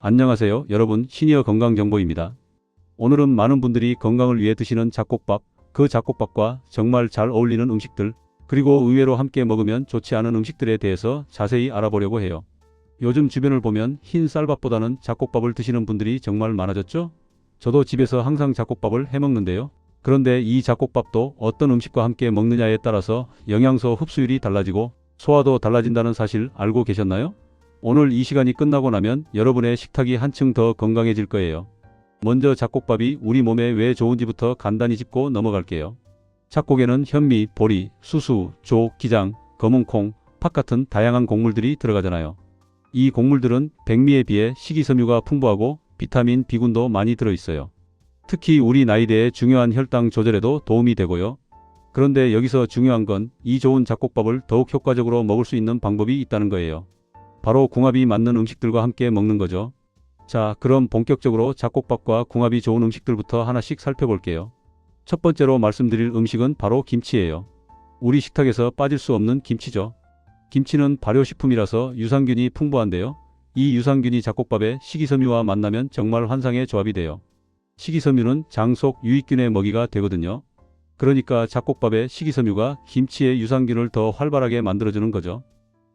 안녕하세요 여러분, 시니어 건강정보입니다. 오늘은 많은 분들이 건강을 위해 드시는 잡곡밥, 그 잡곡밥과 정말 잘 어울리는 음식들, 그리고 의외로 함께 먹으면 좋지 않은 음식들에 대해서 자세히 알아보려고 해요. 요즘 주변을 보면 흰 쌀밥보다는 잡곡밥을 드시는 분들이 정말 많아졌죠? 저도 집에서 항상 잡곡밥을 해먹는데요. 그런데 이 잡곡밥도 어떤 음식과 함께 먹느냐에 따라서 영양소 흡수율이 달라지고 소화도 달라진다는 사실 알고 계셨나요? 오늘 이 시간이 끝나고 나면 여러분의 식탁이 한층 더 건강해질 거예요. 먼저 잡곡밥이 우리 몸에 왜 좋은지부터 간단히 짚고 넘어갈게요. 잡곡에는 현미, 보리, 수수, 조, 기장, 검은콩, 팥 같은 다양한 곡물들이 들어가잖아요. 이 곡물들은 백미에 비해 식이섬유가 풍부하고 비타민, B군도 많이 들어있어요. 특히 우리 나이대의 중요한 혈당 조절에도 도움이 되고요. 그런데 여기서 중요한 건 이 좋은 잡곡밥을 더욱 효과적으로 먹을 수 있는 방법이 있다는 거예요. 바로 궁합이 맞는 음식들과 함께 먹는 거죠. 자, 그럼 본격적으로 잡곡밥과 궁합이 좋은 음식들부터 하나씩 살펴볼게요. 첫 번째로 말씀드릴 음식은 바로 김치예요. 우리 식탁에서 빠질 수 없는 김치죠. 김치는 발효식품이라서 유산균이 풍부한데요. 이 유산균이 잡곡밥에 식이섬유와 만나면 정말 환상의 조합이 돼요. 식이섬유는 장 속 유익균의 먹이가 되거든요. 그러니까 잡곡밥에 식이섬유가 김치의 유산균을 더 활발하게 만들어주는 거죠.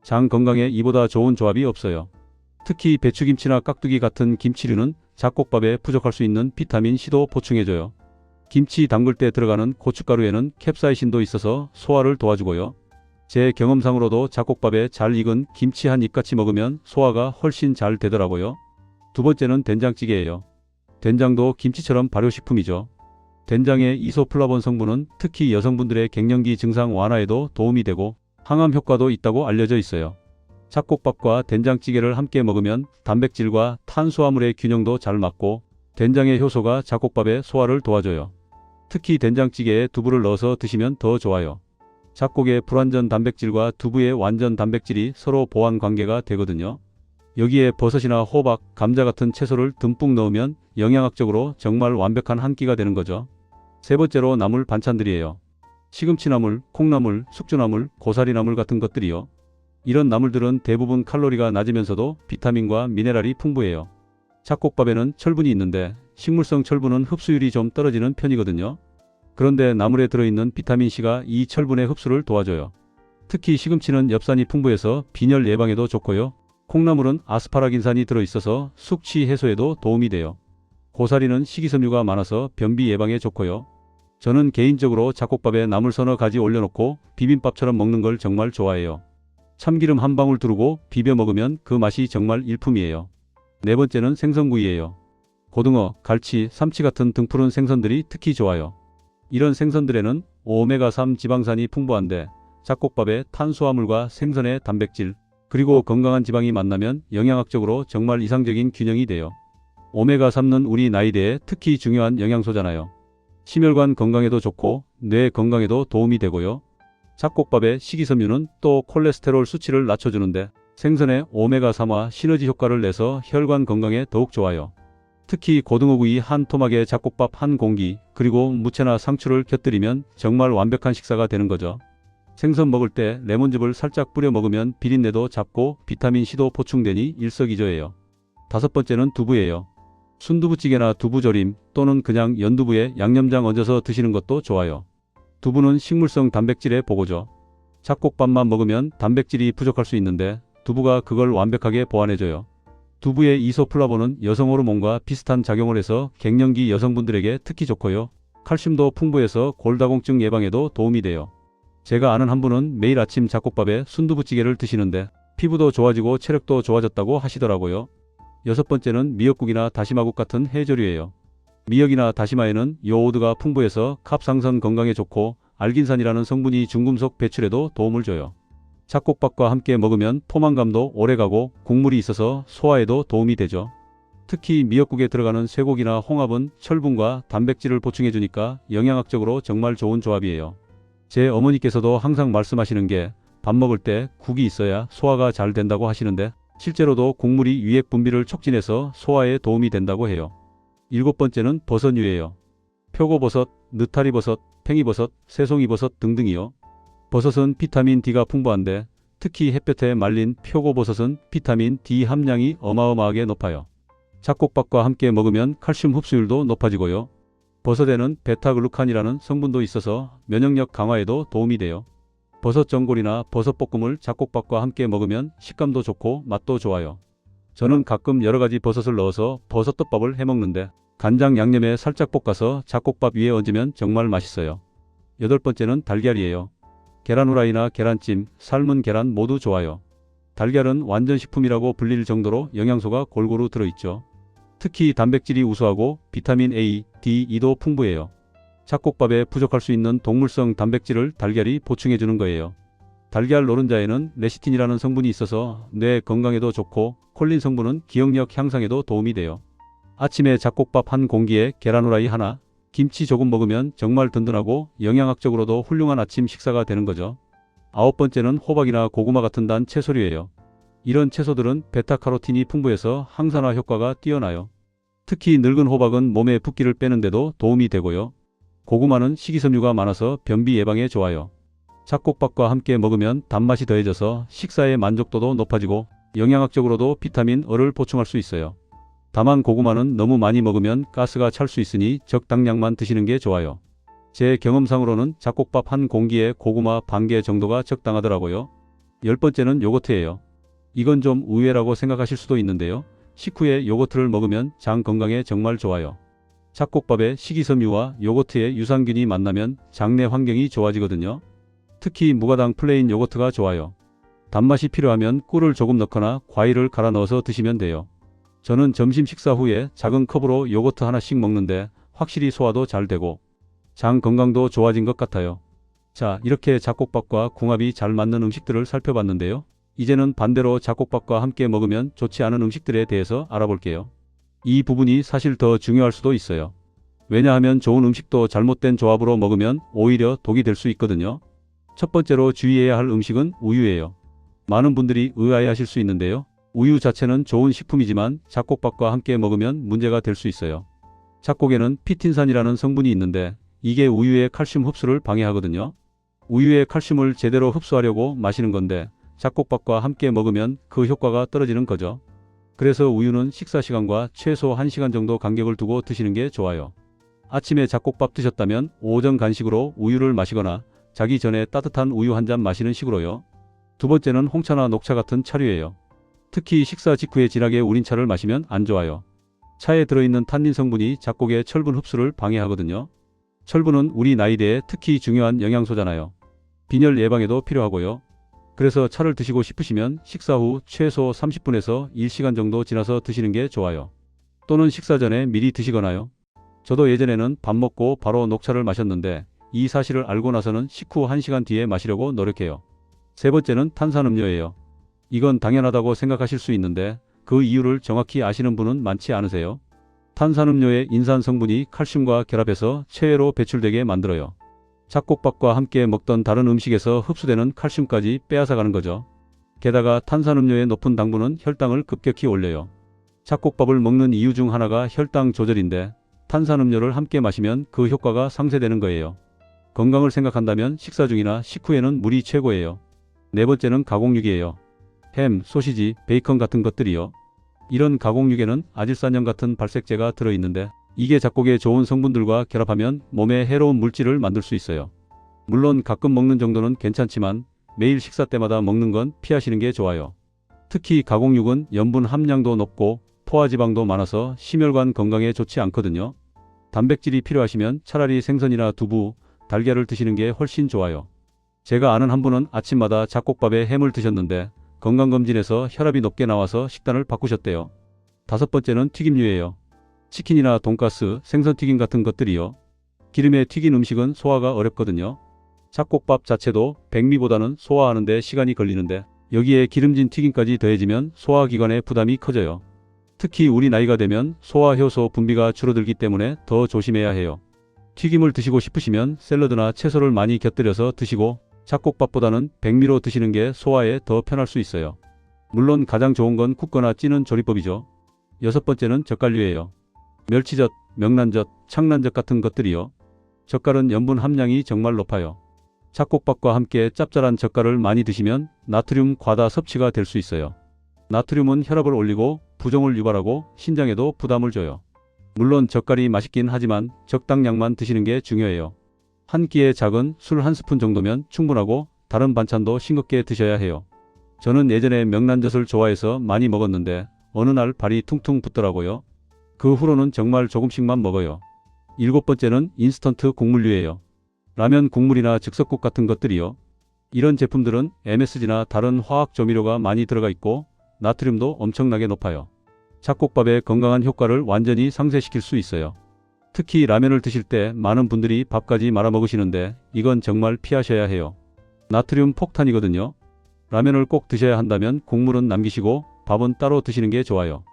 장 건강에 이보다 좋은 조합이 없어요. 특히 배추김치나 깍두기 같은 김치류는 잡곡밥에 부족할 수 있는 비타민 C도 보충해줘요. 김치 담글 때 들어가는 고춧가루에는 캡사이신도 있어서 소화를 도와주고요. 제 경험상으로도 잡곡밥에 잘 익은 김치 한 입같이 먹으면 소화가 훨씬 잘 되더라고요. 두 번째는 된장찌개예요. 된장도 김치처럼 발효식품이죠. 된장의 이소플라본 성분은 특히 여성분들의 갱년기 증상 완화에도 도움이 되고 항암 효과도 있다고 알려져 있어요. 잡곡밥과 된장찌개를 함께 먹으면 단백질과 탄수화물의 균형도 잘 맞고 된장의 효소가 잡곡밥의 소화를 도와줘요. 특히 된장찌개에 두부를 넣어서 드시면 더 좋아요. 잡곡의 불완전 단백질과 두부의 완전 단백질이 서로 보완 관계가 되거든요. 여기에 버섯이나 호박, 감자 같은 채소를 듬뿍 넣으면 영양학적으로 정말 완벽한 한 끼가 되는 거죠. 세 번째로 나물 반찬들이에요. 시금치나물, 콩나물, 숙주나물, 고사리나물 같은 것들이요. 이런 나물들은 대부분 칼로리가 낮으면서도 비타민과 미네랄이 풍부해요. 잡곡밥에는 철분이 있는데 식물성 철분은 흡수율이 좀 떨어지는 편이거든요. 그런데 나물에 들어있는 비타민C가 이 철분의 흡수를 도와줘요. 특히 시금치는 엽산이 풍부해서 빈혈 예방에도 좋고요. 콩나물은 아스파라긴산이 들어있어서 숙취 해소에도 도움이 돼요. 고사리는 식이섬유가 많아서 변비 예방에 좋고요. 저는 개인적으로 잡곡밥에 나물 서너 가지 올려놓고 비빔밥처럼 먹는 걸 정말 좋아해요. 참기름 한 방울 두르고 비벼 먹으면 그 맛이 정말 일품이에요. 네 번째는 생선구이예요. 고등어, 갈치, 삼치 같은 등푸른 생선들이 특히 좋아요. 이런 생선들에는 오메가3 지방산이 풍부한데 잡곡밥에 탄수화물과 생선의 단백질, 그리고 건강한 지방이 만나면 영양학적으로 정말 이상적인 균형이 돼요. 오메가3는 우리 나이대에 특히 중요한 영양소잖아요. 심혈관 건강에도 좋고 뇌 건강에도 도움이 되고요. 잡곡밥의 식이섬유는 또 콜레스테롤 수치를 낮춰주는데 생선의 오메가3와 시너지 효과를 내서 혈관 건강에 더욱 좋아요. 특히 고등어구이 한 토막에 잡곡밥 한 공기, 그리고 무채나 상추를 곁들이면 정말 완벽한 식사가 되는 거죠. 생선 먹을 때 레몬즙을 살짝 뿌려 먹으면 비린내도 잡고 비타민C도 보충되니 일석이조예요. 다섯 번째는 두부예요. 순두부찌개나 두부조림 또는 그냥 연두부에 양념장 얹어서 드시는 것도 좋아요. 두부는 식물성 단백질의 보고죠. 잡곡밥만 먹으면 단백질이 부족할 수 있는데 두부가 그걸 완벽하게 보완해줘요. 두부의 이소플라본은 여성 호르몬과 비슷한 작용을 해서 갱년기 여성분들에게 특히 좋고요. 칼슘도 풍부해서 골다공증 예방에도 도움이 돼요. 제가 아는 한 분은 매일 아침 잡곡밥에 순두부찌개를 드시는데 피부도 좋아지고 체력도 좋아졌다고 하시더라고요. 여섯 번째는 미역국이나 다시마국 같은 해조류예요. 미역이나 다시마에는 요오드가 풍부해서 갑상선 건강에 좋고 알긴산이라는 성분이 중금속 배출에도 도움을 줘요. 잡곡밥과 함께 먹으면 포만감도 오래가고 국물이 있어서 소화에도 도움이 되죠. 특히 미역국에 들어가는 쇠고기나 홍합은 철분과 단백질을 보충해주니까 영양학적으로 정말 좋은 조합이에요. 제 어머니께서도 항상 말씀하시는 게 밥 먹을 때 국이 있어야 소화가 잘 된다고 하시는데 실제로도 국물이 유액 분비를 촉진해서 소화에 도움이 된다고 해요. 일곱 번째는 버섯류예요. 표고버섯, 느타리버섯, 팽이버섯, 새송이버섯 등등이요. 버섯은 비타민 D가 풍부한데 특히 햇볕에 말린 표고버섯은 비타민 D 함량이 어마어마하게 높아요. 잡곡밥과 함께 먹으면 칼슘 흡수율도 높아지고요. 버섯에는 베타글루칸이라는 성분도 있어서 면역력 강화에도 도움이 돼요. 버섯 전골이나 버섯 볶음을 잡곡밥과 함께 먹으면 식감도 좋고 맛도 좋아요. 저는 가끔 여러가지 버섯을 넣어서 버섯덮밥을 해먹는데 간장 양념에 살짝 볶아서 잡곡밥 위에 얹으면 정말 맛있어요. 여덟 번째는 달걀이에요. 계란 후라이나 계란찜, 삶은 계란 모두 좋아요. 달걀은 완전식품이라고 불릴 정도로 영양소가 골고루 들어있죠. 특히 단백질이 우수하고 비타민 A, D, E도 풍부해요. 잡곡밥에 부족할 수 있는 동물성 단백질을 달걀이 보충해주는 거예요. 달걀 노른자에는 레시틴이라는 성분이 있어서 뇌 건강에도 좋고 콜린 성분은 기억력 향상에도 도움이 돼요. 아침에 잡곡밥 한 공기에 계란 후라이 하나, 김치 조금 먹으면 정말 든든하고 영양학적으로도 훌륭한 아침 식사가 되는 거죠. 아홉 번째는 호박이나 고구마 같은 단 채소류예요. 이런 채소들은 베타카로틴이 풍부해서 항산화 효과가 뛰어나요. 특히 늙은 호박은 몸에 붓기를 빼는 데도 도움이 되고요. 고구마는 식이섬유가 많아서 변비 예방에 좋아요. 잡곡밥과 함께 먹으면 단맛이 더해져서 식사의 만족도도 높아지고 영양학적으로도 비타민 E를 보충할 수 있어요. 다만 고구마는 너무 많이 먹으면 가스가 찰 수 있으니 적당량만 드시는 게 좋아요. 제 경험상으로는 잡곡밥 한 공기에 고구마 반 개 정도가 적당하더라고요. 열 번째는 요거트예요. 이건 좀 의외라고 생각하실 수도 있는데요. 식후에 요거트를 먹으면 장 건강에 정말 좋아요. 잡곡밥에 식이섬유와 요거트의 유산균이 만나면 장내 환경이 좋아지거든요. 특히 무가당 플레인 요거트가 좋아요. 단맛이 필요하면 꿀을 조금 넣거나 과일을 갈아 넣어서 드시면 돼요. 저는 점심 식사 후에 작은 컵으로 요거트 하나씩 먹는데 확실히 소화도 잘 되고 장 건강도 좋아진 것 같아요. 자, 이렇게 잡곡밥과 궁합이 잘 맞는 음식들을 살펴봤는데요. 이제는 반대로 잡곡밥과 함께 먹으면 좋지 않은 음식들에 대해서 알아볼게요. 이 부분이 사실 더 중요할 수도 있어요. 왜냐하면 좋은 음식도 잘못된 조합으로 먹으면 오히려 독이 될 수 있거든요. 첫 번째로 주의해야 할 음식은 우유예요. 많은 분들이 의아해하실 수 있는데요. 우유 자체는 좋은 식품이지만 잡곡밥과 함께 먹으면 문제가 될 수 있어요. 잡곡에는 피틴산이라는 성분이 있는데 이게 우유의 칼슘 흡수를 방해하거든요. 우유의 칼슘을 제대로 흡수하려고 마시는 건데 잡곡밥과 함께 먹으면 그 효과가 떨어지는 거죠. 그래서 우유는 식사 시간과 최소 1시간 정도 간격을 두고 드시는 게 좋아요. 아침에 잡곡밥 드셨다면 오전 간식으로 우유를 마시거나 자기 전에 따뜻한 우유 한 잔 마시는 식으로요. 두 번째는 홍차나 녹차 같은 차류예요. 특히 식사 직후에 진하게 우린 차를 마시면 안 좋아요. 차에 들어있는 탄닌 성분이 잡곡의 철분 흡수를 방해하거든요. 철분은 우리 나이대에 특히 중요한 영양소잖아요. 빈혈 예방에도 필요하고요. 그래서 차를 드시고 싶으시면 식사 후 최소 30분에서 1시간 정도 지나서 드시는 게 좋아요. 또는 식사 전에 미리 드시거나요. 저도 예전에는 밥 먹고 바로 녹차를 마셨는데 이 사실을 알고 나서는 식후 1시간 뒤에 마시려고 노력해요. 세 번째는 탄산음료예요. 이건 당연하다고 생각하실 수 있는데 그 이유를 정확히 아시는 분은 많지 않으세요. 탄산음료의 인산 성분이 칼슘과 결합해서 체외로 배출되게 만들어요. 잡곡밥과 함께 먹던 다른 음식에서 흡수되는 칼슘까지 빼앗아가는 거죠. 게다가 탄산음료의 높은 당분은 혈당을 급격히 올려요. 잡곡밥을 먹는 이유 중 하나가 혈당 조절인데 탄산음료를 함께 마시면 그 효과가 상쇄되는 거예요. 건강을 생각한다면 식사 중이나 식후에는 물이 최고예요. 네 번째는 가공육이에요. 햄, 소시지, 베이컨 같은 것들이요. 이런 가공육에는 아질산염 같은 발색제가 들어있는데 이게 잡곡의 좋은 성분들과 결합하면 몸에 해로운 물질을 만들 수 있어요. 물론 가끔 먹는 정도는 괜찮지만 매일 식사 때마다 먹는 건 피하시는 게 좋아요. 특히 가공육은 염분 함량도 높고 포화지방도 많아서 심혈관 건강에 좋지 않거든요. 단백질이 필요하시면 차라리 생선이나 두부, 달걀을 드시는 게 훨씬 좋아요. 제가 아는 한 분은 아침마다 잡곡밥에 햄을 드셨는데 건강검진에서 혈압이 높게 나와서 식단을 바꾸셨대요. 다섯 번째는 튀김류예요. 치킨이나 돈가스, 생선튀김 같은 것들이요. 기름에 튀긴 음식은 소화가 어렵거든요. 잡곡밥 자체도 백미보다는 소화하는 데 시간이 걸리는데 여기에 기름진 튀김까지 더해지면 소화기관의 부담이 커져요. 특히 우리 나이가 되면 소화효소 분비가 줄어들기 때문에 더 조심해야 해요. 튀김을 드시고 싶으시면 샐러드나 채소를 많이 곁들여서 드시고 잡곡밥보다는 백미로 드시는 게 소화에 더 편할 수 있어요. 물론 가장 좋은 건 굽거나 찌는 조리법이죠. 여섯 번째는 젓갈류예요. 멸치젓, 명란젓, 창란젓 같은 것들이요. 젓갈은 염분 함량이 정말 높아요. 잡곡밥과 함께 짭짤한 젓갈을 많이 드시면 나트륨 과다 섭취가 될 수 있어요. 나트륨은 혈압을 올리고 부종을 유발하고 신장에도 부담을 줘요. 물론 젓갈이 맛있긴 하지만 적당량만 드시는 게 중요해요. 한 끼에 작은 술 한 스푼 정도면 충분하고 다른 반찬도 싱겁게 드셔야 해요. 저는 예전에 명란젓을 좋아해서 많이 먹었는데 어느 날 발이 퉁퉁 붓더라고요. 그 후로는 정말 조금씩만 먹어요. 7번째는 인스턴트 국물류예요. 라면 국물이나 즉석국 같은 것들이요. 이런 제품들은 MSG나 다른 화학 조미료가 많이 들어가 있고 나트륨도 엄청나게 높아요. 잡곡밥의 건강한 효과를 완전히 상쇄시킬 수 있어요. 특히 라면을 드실 때 많은 분들이 밥까지 말아 먹으시는데 이건 정말 피하셔야 해요. 나트륨 폭탄이거든요. 라면을 꼭 드셔야 한다면 국물은 남기시고 밥은 따로 드시는 게 좋아요.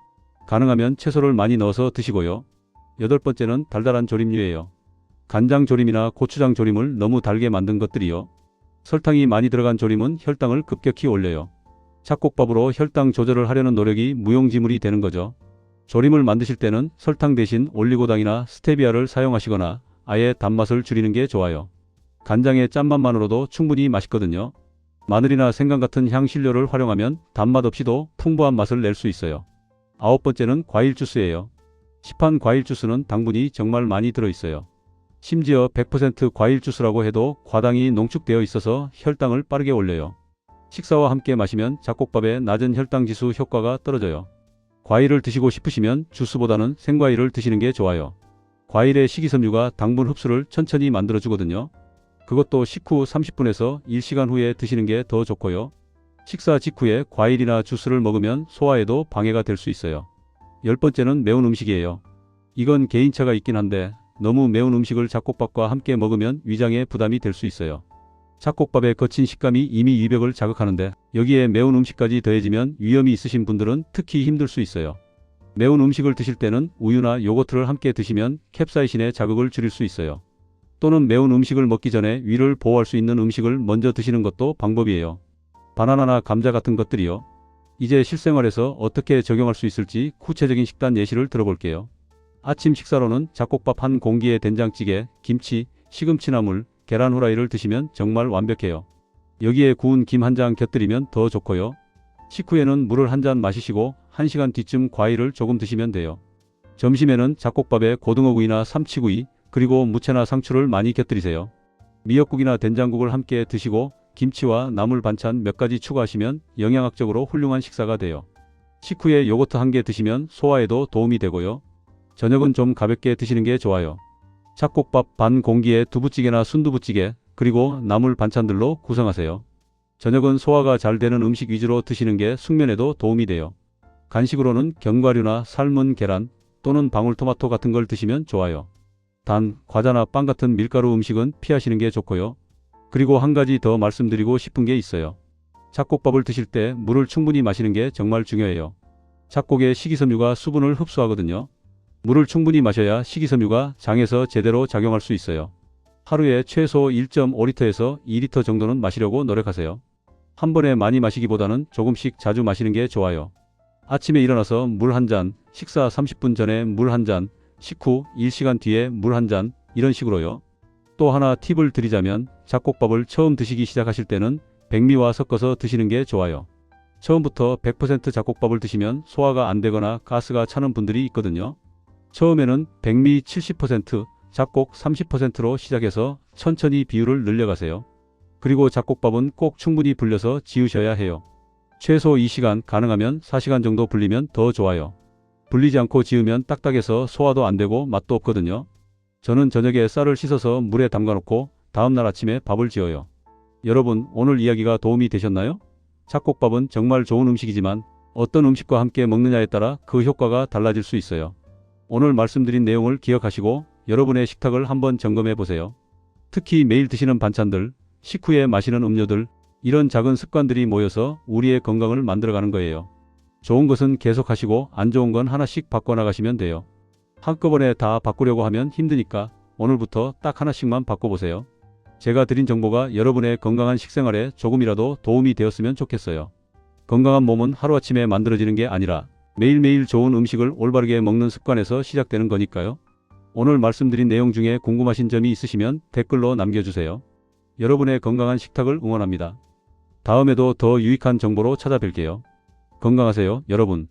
가능하면 채소를 많이 넣어서 드시고요. 8번째는 달달한 조림류예요. 간장 조림이나 고추장 조림을 너무 달게 만든 것들이요. 설탕이 많이 들어간 조림은 혈당을 급격히 올려요. 잡곡밥으로 혈당 조절을 하려는 노력이 무용지물이 되는 거죠. 조림을 만드실 때는 설탕 대신 올리고당이나 스테비아를 사용하시거나 아예 단맛을 줄이는 게 좋아요. 간장의 짠맛만으로도 충분히 맛있거든요. 마늘이나 생강 같은 향신료를 활용하면 단맛 없이도 풍부한 맛을 낼 수 있어요. 9번째는 과일 주스예요. 시판 과일 주스는 당분이 정말 많이 들어있어요. 심지어 100% 과일 주스라고 해도 과당이 농축되어 있어서 혈당을 빠르게 올려요. 식사와 함께 마시면 잡곡밥의 낮은 혈당 지수 효과가 떨어져요. 과일을 드시고 싶으시면 주스보다는 생과일을 드시는 게 좋아요. 과일의 식이섬유가 당분 흡수를 천천히 만들어주거든요. 그것도 식후 30분에서 1시간 후에 드시는 게 더 좋고요. 식사 직후에 과일이나 주스를 먹으면 소화에도 방해가 될 수 있어요. 10번째는 매운 음식이에요. 이건 개인차가 있긴 한데 너무 매운 음식을 잡곡밥과 함께 먹으면 위장에 부담이 될 수 있어요. 잡곡밥의 거친 식감이 이미 위벽을 자극하는데 여기에 매운 음식까지 더해지면 위염이 있으신 분들은 특히 힘들 수 있어요. 매운 음식을 드실 때는 우유나 요거트를 함께 드시면 캡사이신의 자극을 줄일 수 있어요. 또는 매운 음식을 먹기 전에 위를 보호할 수 있는 음식을 먼저 드시는 것도 방법이에요. 바나나나 감자 같은 것들이요. 이제 실생활에서 어떻게 적용할 수 있을지 구체적인 식단 예시를 들어볼게요. 아침 식사로는 잡곡밥 한 공기에 된장찌개, 김치, 시금치나물, 계란 후라이를 드시면 정말 완벽해요. 여기에 구운 김 한 장 곁들이면 더 좋고요. 식후에는 물을 한 잔 마시시고 1시간 뒤쯤 과일을 조금 드시면 돼요. 점심에는 잡곡밥에 고등어구이나 삼치구이, 그리고 무채나 상추를 많이 곁들이세요. 미역국이나 된장국을 함께 드시고 김치와 나물 반찬 몇 가지 추가하시면 영양학적으로 훌륭한 식사가 돼요. 식후에 요거트 한 개 드시면 소화에도 도움이 되고요. 저녁은 좀 가볍게 드시는 게 좋아요. 잡곡밥 반 공기에 두부찌개나 순두부찌개, 그리고 나물 반찬들로 구성하세요. 저녁은 소화가 잘 되는 음식 위주로 드시는 게 숙면에도 도움이 돼요. 간식으로는 견과류나 삶은 계란 또는 방울토마토 같은 걸 드시면 좋아요. 단, 과자나 빵 같은 밀가루 음식은 피하시는 게 좋고요. 그리고 한 가지 더 말씀드리고 싶은 게 있어요. 잡곡밥을 드실 때 물을 충분히 마시는 게 정말 중요해요. 잡곡의 식이섬유가 수분을 흡수하거든요. 물을 충분히 마셔야 식이섬유가 장에서 제대로 작용할 수 있어요. 하루에 최소 1.5리터에서 2리터 정도는 마시려고 노력하세요. 한 번에 많이 마시기보다는 조금씩 자주 마시는 게 좋아요. 아침에 일어나서 물 한 잔, 식사 30분 전에 물 한 잔, 식후 1시간 뒤에 물 한 잔, 이런 식으로요. 또 하나 팁을 드리자면 잡곡밥을 처음 드시기 시작하실 때는 백미와 섞어서 드시는 게 좋아요. 처음부터 100% 잡곡밥을 드시면 소화가 안 되거나 가스가 차는 분들이 있거든요. 처음에는 백미 70%, 잡곡 30%로 시작해서 천천히 비율을 늘려가세요. 그리고 잡곡밥은 꼭 충분히 불려서 지으셔야 해요. 최소 2시간, 가능하면 4시간 정도 불리면 더 좋아요. 불리지 않고 지으면 딱딱해서 소화도 안 되고 맛도 없거든요. 저는 저녁에 쌀을 씻어서 물에 담가놓고 다음날 아침에 밥을 지어요. 여러분, 오늘 이야기가 도움이 되셨나요? 잡곡밥은 정말 좋은 음식이지만 어떤 음식과 함께 먹느냐에 따라 그 효과가 달라질 수 있어요. 오늘 말씀드린 내용을 기억하시고 여러분의 식탁을 한번 점검해 보세요. 특히 매일 드시는 반찬들, 식후에 마시는 음료들, 이런 작은 습관들이 모여서 우리의 건강을 만들어가는 거예요. 좋은 것은 계속 하시고 안 좋은 건 하나씩 바꿔나가시면 돼요. 한꺼번에 다 바꾸려고 하면 힘드니까 오늘부터 딱 하나씩만 바꿔보세요. 제가 드린 정보가 여러분의 건강한 식생활에 조금이라도 도움이 되었으면 좋겠어요. 건강한 몸은 하루아침에 만들어지는 게 아니라 매일매일 좋은 음식을 올바르게 먹는 습관에서 시작되는 거니까요. 오늘 말씀드린 내용 중에 궁금하신 점이 있으시면 댓글로 남겨주세요. 여러분의 건강한 식탁을 응원합니다. 다음에도 더 유익한 정보로 찾아뵐게요. 건강하세요, 여러분.